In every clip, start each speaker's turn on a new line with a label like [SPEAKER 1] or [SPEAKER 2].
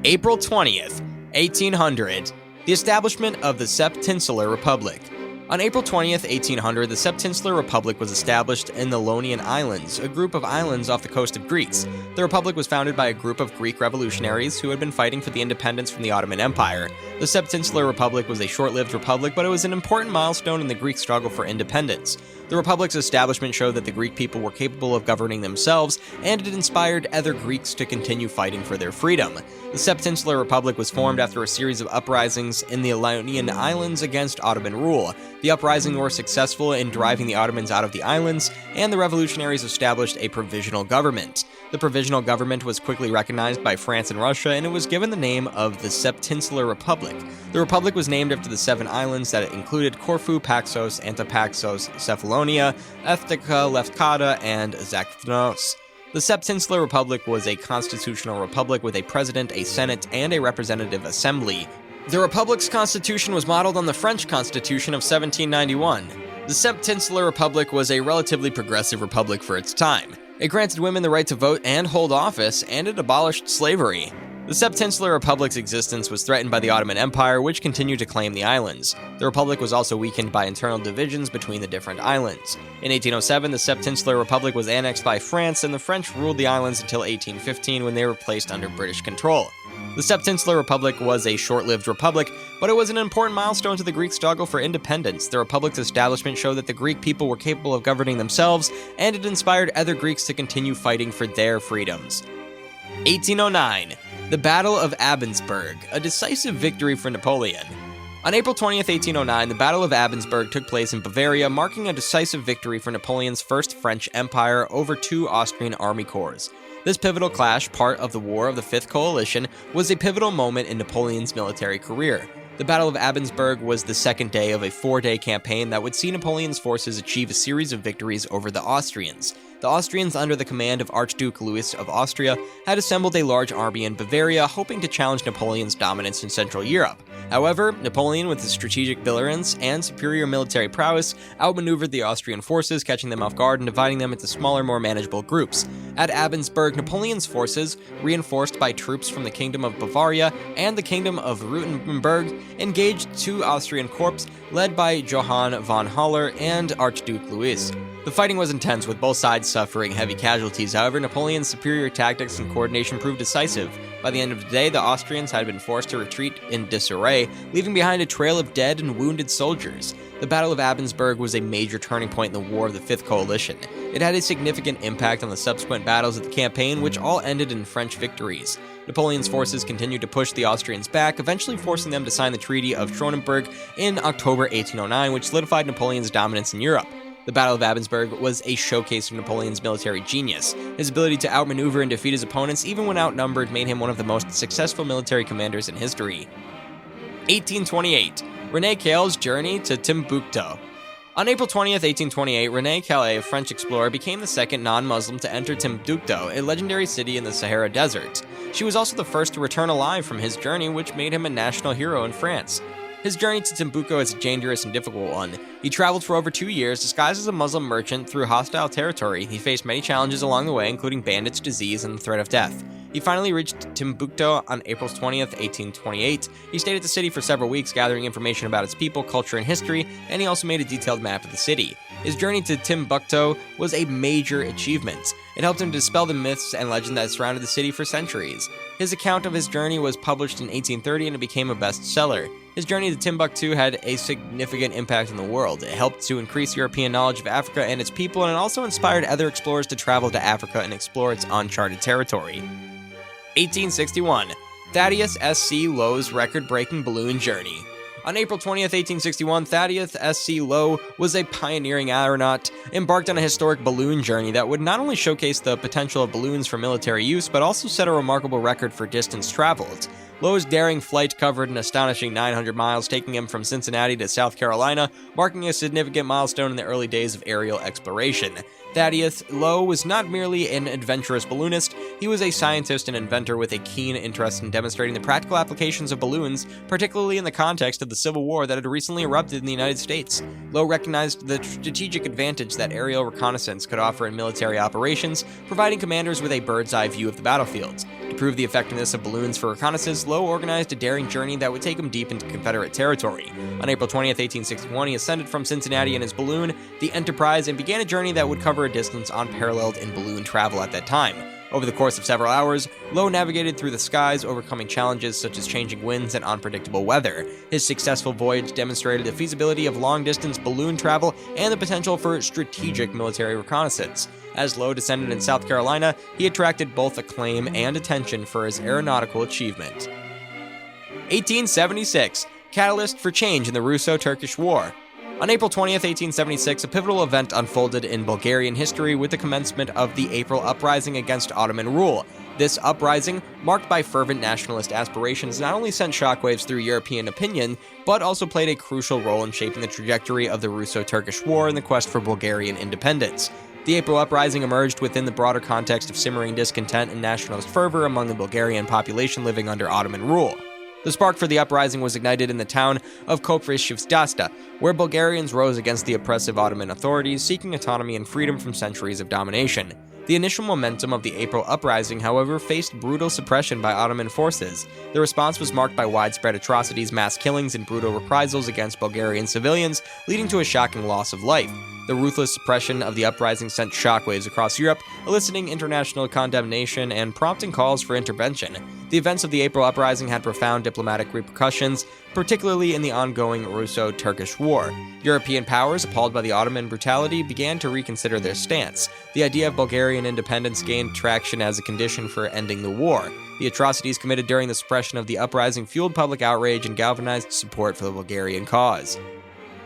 [SPEAKER 1] April 20th, 1800, the establishment of the Septinsular Republic. On April 20th, 1800, the Septinsular Republic was established in the Ionian Islands, a group of islands off the coast of Greece. The republic was founded by a group of Greek revolutionaries who had been fighting for the independence from the Ottoman Empire. The Septinsular Republic was a short-lived republic, but it was an important milestone in the Greek struggle for independence. The republic's establishment showed that the Greek people were capable of governing themselves, and it inspired other Greeks to continue fighting for their freedom. The Septinsular Republic was formed after a series of uprisings in the Ionian Islands against Ottoman rule. The uprisings were successful in driving the Ottomans out of the islands, and the revolutionaries established a provisional government. The provisional government was quickly recognized by France and Russia, and it was given the name of the Septinsular Republic. The republic was named after the 7 islands that it included: Corfu, Paxos, Antipaxos, Cephalonia, Ethnica, Lefkada, and Zakynthos. The Septinsular Republic was a constitutional republic with a president, a senate, and a representative assembly. The republic's constitution was modeled on the French Constitution of 1791. The Septinsular Republic was a relatively progressive republic for its time. It granted women the right to vote and hold office, and it abolished slavery. The Septinsular Republic's existence was threatened by the Ottoman Empire, which continued to claim the islands. The republic was also weakened by internal divisions between the different islands. In 1807, the Septinsular Republic was annexed by France, and the French ruled the islands until 1815, when they were placed under British control. The Septinsular Republic was a short-lived republic, but it was an important milestone to the Greek struggle for independence. The republic's establishment showed that the Greek people were capable of governing themselves, and it inspired other Greeks to continue fighting for their freedoms. 1809. The Battle of Abensberg, a decisive victory for Napoleon. On April 20th, 1809, the Battle of Abensberg took place in Bavaria, marking a decisive victory for Napoleon's First French Empire over 2 Austrian army corps. This pivotal clash, part of the War of the Fifth Coalition, was a pivotal moment in Napoleon's military career. The Battle of Abensberg was the second day of a 4-day campaign that would see Napoleon's forces achieve a series of victories over the Austrians. The Austrians, under the command of Archduke Louis of Austria, had assembled a large army in Bavaria, hoping to challenge Napoleon's dominance in Central Europe. However, Napoleon, with his strategic brilliance and superior military prowess, outmaneuvered the Austrian forces, catching them off guard and dividing them into smaller, more manageable groups. At Abensberg, Napoleon's forces, reinforced by troops from the Kingdom of Bavaria and the Kingdom of Württemberg, engaged 2 Austrian corps led by Johann von Haller and Archduke Louis. The fighting was intense, with both sides suffering heavy casualties. However, Napoleon's superior tactics and coordination proved decisive. By the end of the day, the Austrians had been forced to retreat in disarray, leaving behind a trail of dead and wounded soldiers. The Battle of Abensberg was a major turning point in the War of the Fifth Coalition. It had a significant impact on the subsequent battles of the campaign, which all ended in French victories. Napoleon's forces continued to push the Austrians back, eventually forcing them to sign the Treaty of Schönbrunn in October 1809, which solidified Napoleon's dominance in Europe. The Battle of Abensberg was a showcase of Napoleon's military genius. His ability to outmaneuver and defeat his opponents, even when outnumbered, made him one of the most successful military commanders in history. 1828. René Caillé's journey to Timbuktu. On April 20th, 1828, René Caillé, a French explorer, became the second non-Muslim to enter Timbuktu, a legendary city in the Sahara Desert. She was also the first to return alive from his journey, which made him a national hero in France. His journey to Timbuktu is a dangerous and difficult one. He traveled for over 2 years, disguised as a Muslim merchant through hostile territory. He faced many challenges along the way, including bandits, disease, and the threat of death. He finally reached Timbuktu on April 20th, 1828. He stayed at the city for several weeks, gathering information about its people, culture, and history, and he also made a detailed map of the city. His journey to Timbuktu was a major achievement. It helped him dispel the myths and legend that surrounded the city for centuries. His account of his journey was published in 1830 and it became a bestseller. His journey to Timbuktu had a significant impact on the world. It helped to increase European knowledge of Africa and its people, and it also inspired other explorers to travel to Africa and explore its uncharted territory. 1861. Thaddeus S.C. Lowe's record-breaking balloon journey. On April 20th, 1861, Thaddeus S.C. Lowe was a pioneering aeronaut, embarked on a historic balloon journey that would not only showcase the potential of balloons for military use, but also set a remarkable record for distance traveled. Lowe's daring flight covered an astonishing 900 miles, taking him from Cincinnati to South Carolina, marking a significant milestone in the early days of aerial exploration. Thaddeus Lowe was not merely an adventurous balloonist, he was a scientist and inventor with a keen interest in demonstrating the practical applications of balloons, particularly in the context of the Civil War that had recently erupted in the United States. Lowe recognized the strategic advantage that aerial reconnaissance could offer in military operations, providing commanders with a bird's-eye view of the battlefields. To To prove the effectiveness of balloons for reconnaissance, Low organized a daring journey that would take him deep into Confederate territory. On April 20th, 1861, he ascended from Cincinnati in his balloon, the Enterprise, and began a journey that would cover a distance unparalleled in balloon travel at that time. Over the course of several hours, Low navigated through the skies, overcoming challenges such as changing winds and unpredictable weather. His successful voyage demonstrated the feasibility of long-distance balloon travel and the potential for strategic military reconnaissance. As Low descended in South Carolina, he attracted both acclaim and attention for his aeronautical achievement. 1876. Catalyst for change in the Russo-Turkish War. On April 20th, 1876, a pivotal event unfolded in Bulgarian history with the commencement of the April Uprising against Ottoman rule. This uprising, marked by fervent nationalist aspirations, not only sent shockwaves through European opinion, but also played a crucial role in shaping the trajectory of the Russo-Turkish War and the quest for Bulgarian independence. The April Uprising emerged within the broader context of simmering discontent and nationalist fervor among the Bulgarian population living under Ottoman rule. The spark for the uprising was ignited in the town of Koprivnička, where Bulgarians rose against the oppressive Ottoman authorities, seeking autonomy and freedom from centuries of domination. The initial momentum of the April Uprising, however, faced brutal suppression by Ottoman forces. The response was marked by widespread atrocities, mass killings, and brutal reprisals against Bulgarian civilians, leading to a shocking loss of life. The ruthless suppression of the uprising sent shockwaves across Europe, eliciting international condemnation and prompting calls for intervention. The events of the April Uprising had profound diplomatic repercussions, particularly in the ongoing Russo-Turkish War. European powers, appalled by the Ottoman brutality, began to reconsider their stance. The idea of Bulgarian independence gained traction as a condition for ending the war. The atrocities committed during the suppression of the uprising fueled public outrage and galvanized support for the Bulgarian cause.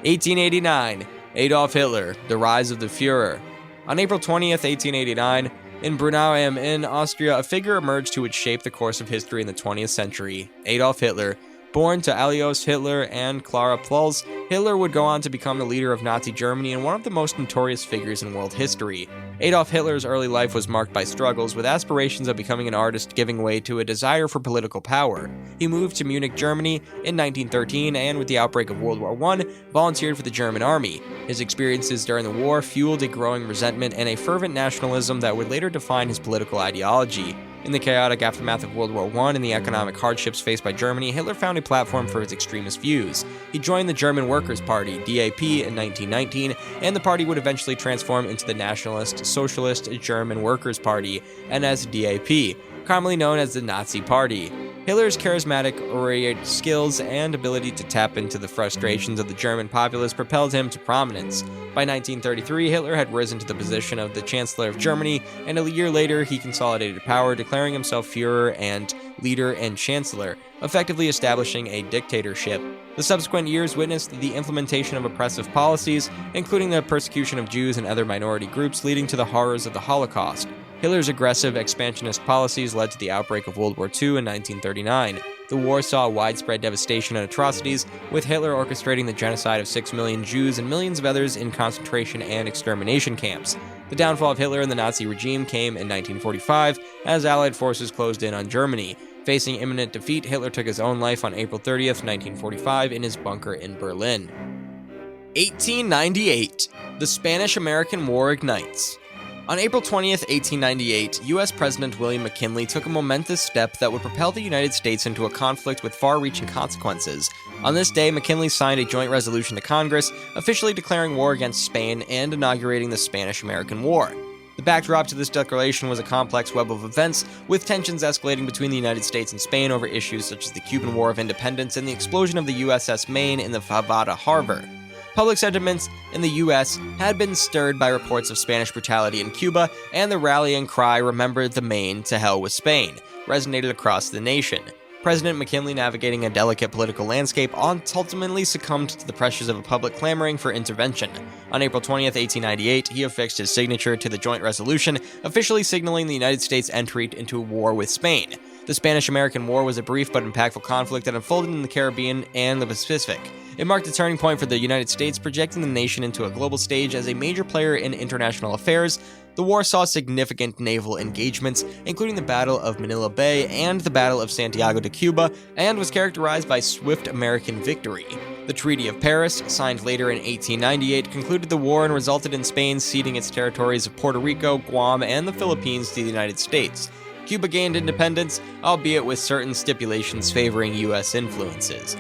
[SPEAKER 1] 1889. Adolf Hitler, the rise of the Führer. On April 20th, 1889, in Brunau in Austria, a figure emerged who would shape the course of history in the 20th century, Adolf Hitler. Born to Alois Hitler and Clara Pfalz, Hitler would go on to become the leader of Nazi Germany and one of the most notorious figures in world history. Adolf Hitler's early life was marked by struggles, with aspirations of becoming an artist giving way to a desire for political power. He moved to Munich, Germany in 1913, and with the outbreak of World War I, volunteered for the German army. His experiences during the war fueled a growing resentment and a fervent nationalism that would later define his political ideology. In the chaotic aftermath of World War I and the economic hardships faced by Germany, Hitler found a platform for his extremist views. He joined the German Workers' Party, DAP, in 1919, and the party would eventually transform into the Nationalist Socialist German Workers' Party, NSDAP, commonly known as the Nazi Party. Hitler's charismatic oratorial skills and ability to tap into the frustrations of the German populace propelled him to prominence. By 1933, Hitler had risen to the position of the Chancellor of Germany, and a year later he consolidated power, declaring himself Führer and leader and chancellor, effectively establishing a dictatorship. The subsequent years witnessed the implementation of oppressive policies, including the persecution of Jews and other minority groups, leading to the horrors of the Holocaust. Hitler's aggressive expansionist policies led to the outbreak of World War II in 1939. The war saw widespread devastation and atrocities, with Hitler orchestrating the genocide of 6 million Jews and millions of others in concentration and extermination camps. The downfall of Hitler and the Nazi regime came in 1945, as Allied forces closed in on Germany. Facing imminent defeat, Hitler took his own life on April 30th, 1945, in his bunker in Berlin. 1898. The Spanish-American War ignites. On April 20th, 1898, U.S. President William McKinley took a momentous step that would propel the United States into a conflict with far-reaching consequences. On this day, McKinley signed a joint resolution to Congress, officially declaring war against Spain and inaugurating the Spanish-American War. The backdrop to this declaration was a complex web of events, with tensions escalating between the United States and Spain over issues such as the Cuban War of Independence and the explosion of the USS Maine in the Favada Harbor. Public sentiments in the U.S. had been stirred by reports of Spanish brutality in Cuba, and the rallying cry, "Remember the Maine, to hell with Spain," resonated across the nation. President McKinley, navigating a delicate political landscape, ultimately succumbed to the pressures of a public clamoring for intervention. On April 20th, 1898, he affixed his signature to the joint resolution, officially signaling the United States' entry into a war with Spain. The Spanish-American War was a brief but impactful conflict that unfolded in the Caribbean and the Pacific. It marked a turning point for the United States, projecting the nation into a global stage as a major player in international affairs. The war saw significant naval engagements, including the Battle of Manila Bay and the Battle of Santiago de Cuba, and was characterized by swift American victory. The Treaty of Paris, signed later in 1898, concluded the war and resulted in Spain ceding its territories of Puerto Rico, Guam, and the Philippines to the United States. Cuba gained independence, albeit with certain stipulations favoring US influences.